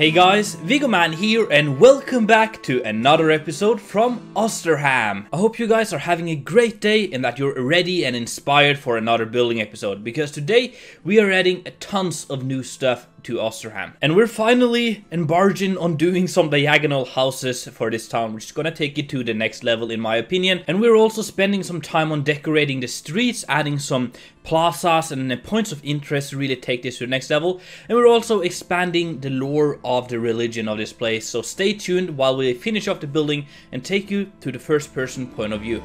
Hey guys, Viggoman here and welcome back to another episode from Osterham. I hope you guys are having a great day and that you're ready and inspired for another building episode, because today we are adding tons of new stuff to Osterham. And we're finally embarking on doing some diagonal houses for this town, which is gonna take it to the next level in my opinion. And we're also spending some time on decorating the streets, adding some plazas and points of interest to really take this to the next level. And we're also expanding the lore of the religion of this place. So stay tuned while we finish off the building and take you to the first person point of view.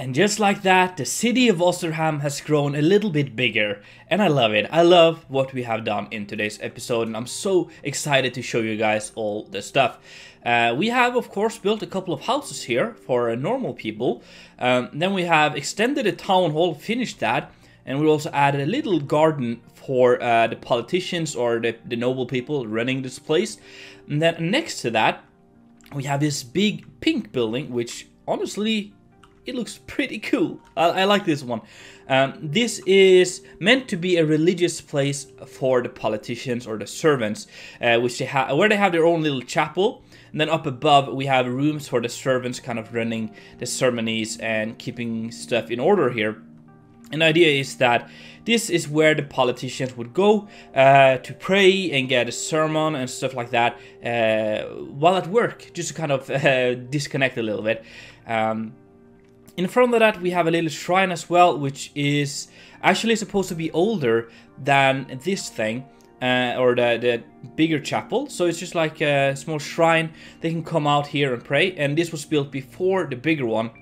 And just like that, the city of Osterham has grown a little bit bigger, and I love it. I love what we have done in today's episode, and I'm so excited to show you guys all the stuff. We have, of course, built a couple of houses here for normal people. Then we have extended the town hall, finished that, and we also added a little garden for the politicians or the noble people running this place. And then next to that, we have this big pink building, which honestly, it looks pretty cool. I like this one. This is meant to be a religious place for the politicians or the servants, which where they have their own little chapel. And then up above we have rooms for the servants, kind of running the ceremonies and keeping stuff in order here. And the idea is that this is where the politicians would go to pray and get a sermon and stuff like that while at work, just to kind of disconnect a little bit. In front of that we have a little shrine as well, which is actually supposed to be older than this thing, or the bigger chapel. So it's just like a small shrine. They can come out here and pray, and this was built before the bigger one.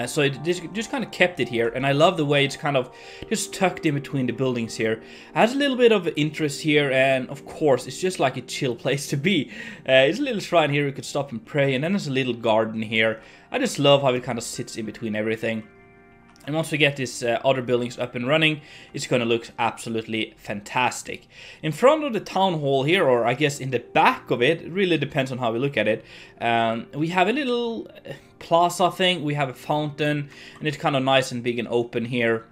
So it just kind of kept it here, and I love the way it's kind of just tucked in between the buildings here. It has a little bit of interest here, and of course it's just like a chill place to be. It's a little shrine here, you could stop and pray, and then there's a little garden here. I just love how it kind of sits in between everything. And once we get these other buildings up and running, it's going to look absolutely fantastic. In front of the town hall here, or I guess in the back of it, it really depends on how we look at it, we have a little plaza thing. We have a fountain, and it's kind of nice and big and open here.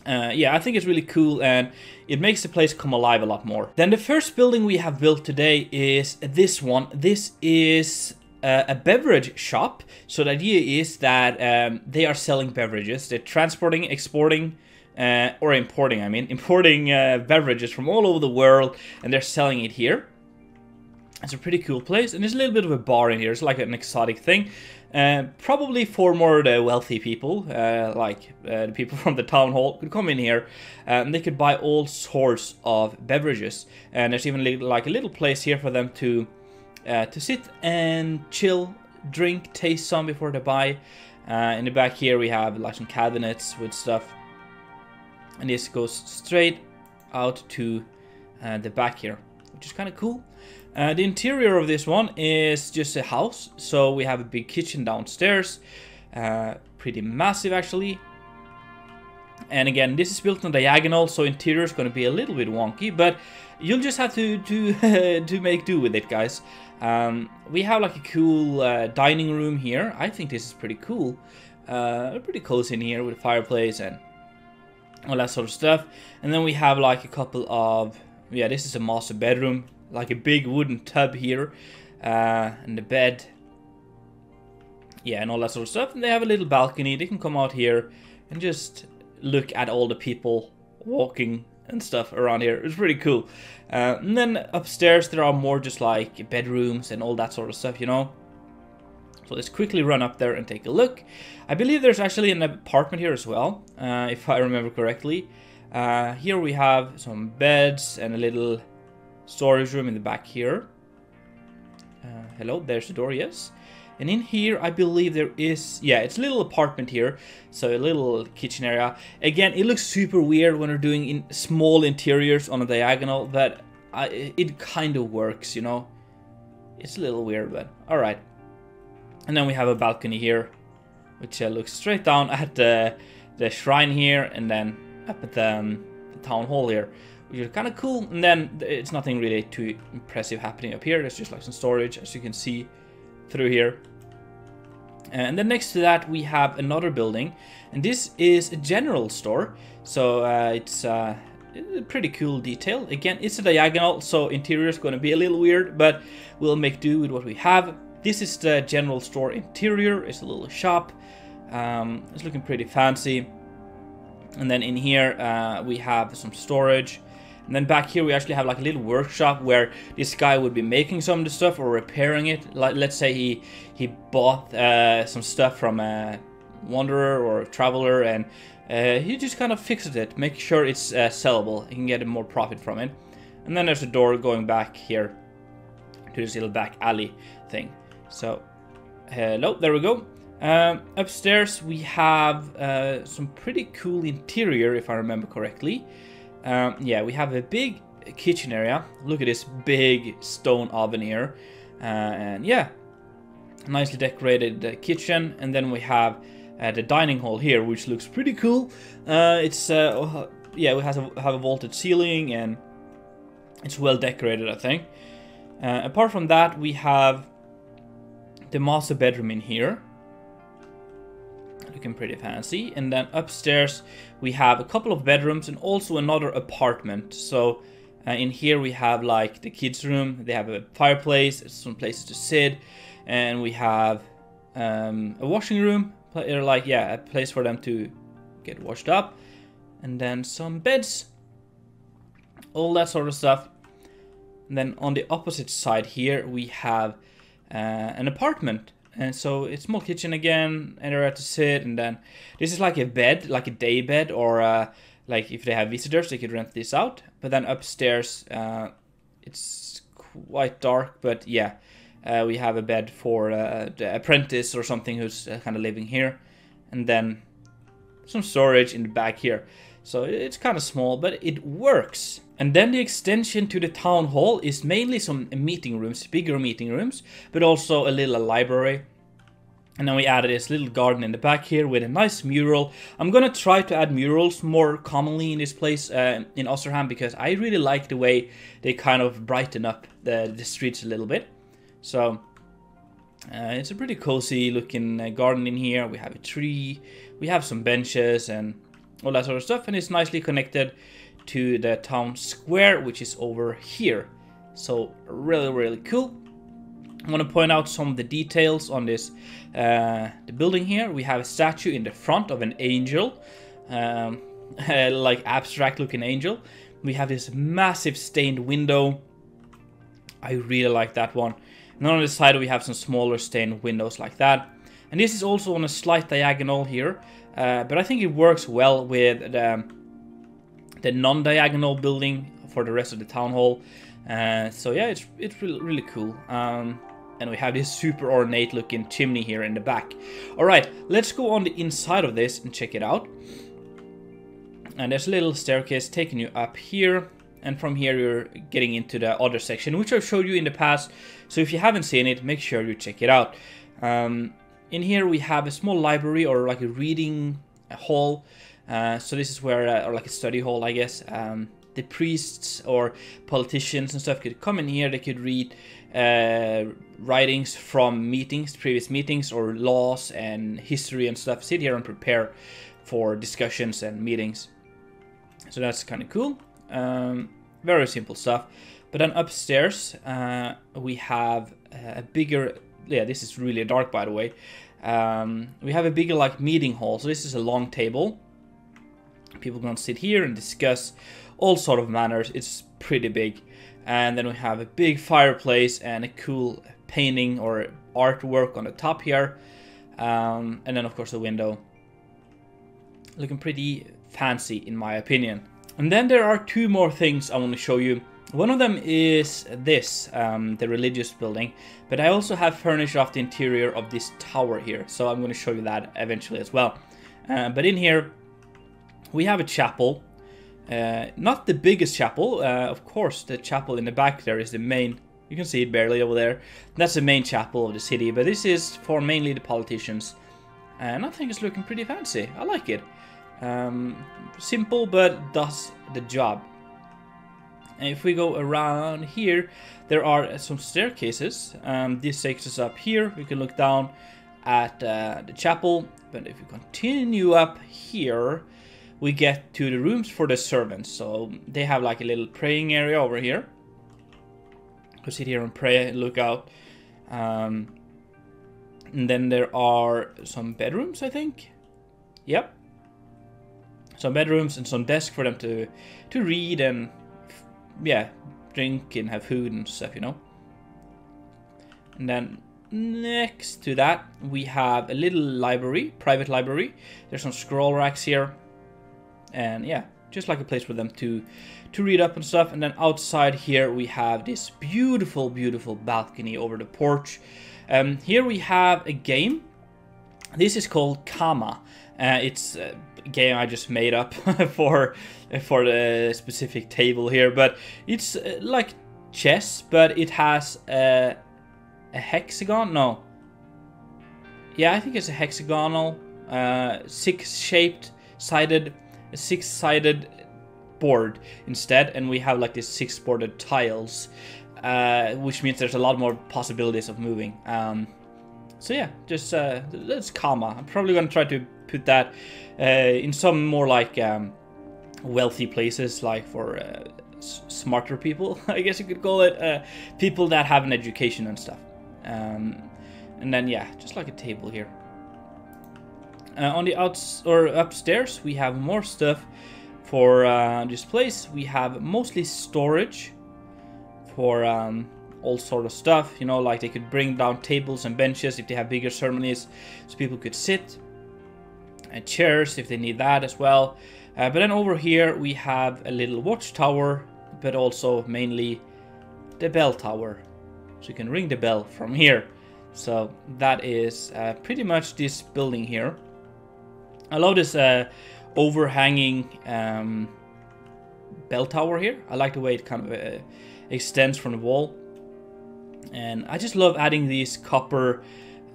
Yeah, I think it's really cool, and it makes the place come alive a lot more. Then the first building we have built today is this one. This is a beverage shop. So the idea is that they are selling beverages. They're transporting, exporting, or importing, importing beverages from all over the world, and they're selling it here. It's a pretty cool place, and there's a little bit of a bar in here. It's like an exotic thing. Probably for more the wealthy people, like the people from the town hall could come in here, and they could buy all sorts of beverages. And there's even like a little place here for them to sit and chill, drink, taste some before they buy. In the back here we have like some cabinets with stuff, and this goes straight out to the back here, which is kind of cool. The interior of this one is just a house, so we have a big kitchen downstairs, pretty massive actually. And again, this is built on diagonal, so interior is going to be a little bit wonky, but you'll just have to to make do with it, guys. We have like a cool dining room here. I think this is pretty cool. Pretty cozy in here with a fireplace and all that sort of stuff. And then we have like a couple of, yeah, this is a master bedroom, like a big wooden tub here, and the bed. yeah, and all that sort of stuff. And they have a little balcony. They can come out here and just look at all the people walking and stuff around here. It's pretty cool. And then upstairs there are more just like bedrooms and all that sort of stuff, you know. So let's quickly run up there and take a look. I believe there's actually an apartment here as well, if I remember correctly. Here we have some beds and a little storage room in the back here. Hello, there's the door, yes. And in here, I believe there is, yeah, it's a little apartment here. So a little kitchen area. Again, it looks super weird when we're doing small interiors on a diagonal, but it kind of works, you know. It's a little weird, but all right. And then we have a balcony here, which looks straight down at the shrine here, and then up at the town hall here, which is kind of cool. And then it's nothing really too impressive happening up here. There's just like some storage, as you can see through here. And then next to that we have another building, and this is a general store. So it's a pretty cool detail. Again, it's a diagonal, so interior is going to be a little weird, but we'll make do with what we have. This is the general store interior. It's a little shop. It's looking pretty fancy. And then in here we have some storage. And then back here we actually have like a little workshop where this guy would be making some of the stuff or repairing it. Like, let's say he bought some stuff from a wanderer or a traveler, and he just kind of fixes it, make sure it's sellable. He can get more profit from it. And then there's a door going back here to this little back alley thing. So hello, there we go. Upstairs we have some pretty cool interior, if I remember correctly. Yeah, we have a big kitchen area. Look at this big stone oven here. And yeah, nicely decorated kitchen. And then we have the dining hall here, which looks pretty cool. It's yeah, we have a vaulted ceiling, and it's well decorated, I think. Apart from that, we have the master bedroom in here, looking pretty fancy. And then upstairs we have a couple of bedrooms and also another apartment. So in here we have like the kids room. They have a fireplace, some places to sit, and we have a washing room, or like, yeah, a place for them to get washed up, and then some beds, all that sort of stuff. And then on the opposite side here we have an apartment. And so it's small kitchen again, an area to sit, and then this is like a bed, like a day bed, or like if they have visitors, they could rent this out. But then upstairs, it's quite dark, but yeah, we have a bed for the apprentice or something who's kind of living here, and then some storage in the back here. So it's kind of small, but it works. And then the extension to the town hall is mainly some meeting rooms, bigger meeting rooms, but also a little library. And then we added this little garden in the back here with a nice mural. I'm gonna try to add murals more commonly in this place in Osterham, because I really like the way they kind of brighten up the streets a little bit. So it's a pretty cozy looking garden in here. We have a tree, we have some benches and all that sort of stuff, and it's nicely connected to the town square, which is over here. So really, really cool. I want to point out some of the details on this the building here. We have a statue in the front of an angel, like abstract looking angel. We have this massive stained window. I really like that one. And on the side we have some smaller stained windows like that. And this is also on a slight diagonal here, but I think it works well with the non-diagonal building for the rest of the town hall. So yeah, it's really, really cool. And we have this super ornate looking chimney here in the back. Alright, let's go on the inside of this and check it out. And there's a little staircase taking you up here, and from here you're getting into the other section, which I've showed you in the past. So if you haven't seen it, make sure you check it out. In here we have a small library, or like a reading hall. So this is where, or like a study hall, I guess. The priests or politicians and stuff could come in here. They could read writings from meetings, previous meetings, or laws and history and stuff. Sit here and prepare for discussions and meetings. So that's kind of cool. Very simple stuff. But then upstairs we have a bigger, yeah, this is really dark, by the way. We have a bigger like meeting hall, so this is a long table. People can sit here and discuss all sort of matters. It's pretty big. And then we have a big fireplace and a cool painting or artwork on the top here. And then of course the window. Looking pretty fancy in my opinion. And then there are two more things I want to show you. One of them is this, the religious building. But I also have furnished off the interior of this tower here. So I'm going to show you that eventually as well. But in here we have a chapel. Not the biggest chapel, of course the chapel in the back there is the main, you can see it barely over there. That's the main chapel of the city, but this is for mainly the politicians. And I think it's looking pretty fancy, I like it. Simple but does the job. And if we go around here, there are some staircases. This takes us up here, we can look down at the chapel, but if we continue up here, we get to the rooms for the servants. So they have like a little praying area over here. Go sit here and pray and look out. And then there are some bedrooms, I think. Yep. Some bedrooms and some desks for them to read and yeah, drink and have food and stuff, you know. And then next to that we have a little library, private library. There's some scroll racks here. And yeah, just like a place for them to read up and stuff. And then outside here we have this beautiful, beautiful balcony over the porch. Here we have a game. This is called Kama. It's a game I just made up for the specific table here. But it's like chess, but it has a hexagon. No. Yeah, I think it's a hexagonal, six-sided board instead, and we have like these six-bordered tiles, which means there's a lot more possibilities of moving. So yeah, just that's Kama. I'm probably gonna try to put that in some more like wealthy places, like for smarter people, I guess you could call it, people that have an education and stuff. And then yeah, just like a table here. On the upstairs, we have more stuff for this place. We have mostly storage for all sort of stuff. You know, like they could bring down tables and benches if they have bigger ceremonies, so people could sit. And chairs if they need that as well. But then over here we have a little watchtower, but also mainly the bell tower, so you can ring the bell from here. So that is pretty much this building here. I love this overhanging bell tower here. I like the way it kind of extends from the wall. And I just love adding these copper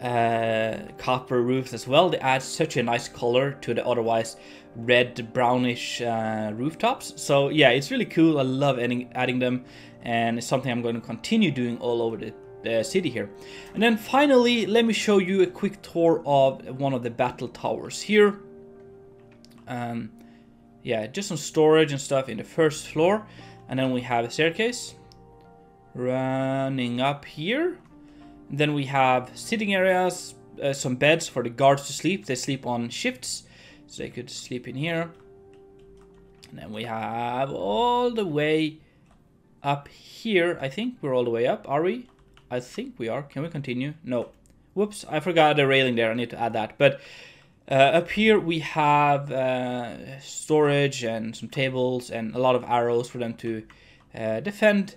roofs as well. They add such a nice color to the otherwise red brownish rooftops. So yeah, it's really cool. I love adding them, and it's something I'm going to continue doing all over the city here. And then finally, let me show you a quick tour of one of the battle towers here. Yeah, just some storage and stuff in the first floor, and then we have a staircase running up here. And then we have sitting areas, some beds for the guards to sleep. They sleep on shifts, so they could sleep in here. And then we have all the way up here. I think we're all the way up, are we? I think we are. Can we continue? No. Whoops, I forgot the railing there. I need to add that. But up here we have storage and some tables and a lot of arrows for them to defend.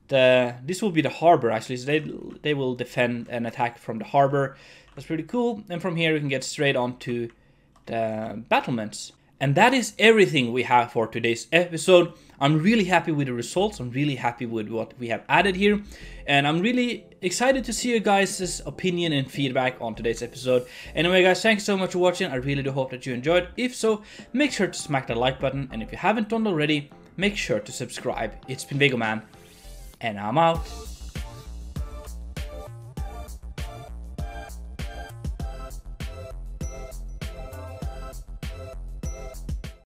This will be the harbor actually, so they will defend and attack from the harbor. That's pretty cool. And from here we can get straight onto the battlements. And that is everything we have for today's episode. I'm really happy with the results. I'm really happy with what we have added here. And I'm really excited to see you guys' opinion and feedback on today's episode. Anyway guys, thanks so much for watching. I really do hope that you enjoyed. If so, make sure to smack that like button. And if you haven't done already, make sure to subscribe. It's been Viggoman, and I'm out.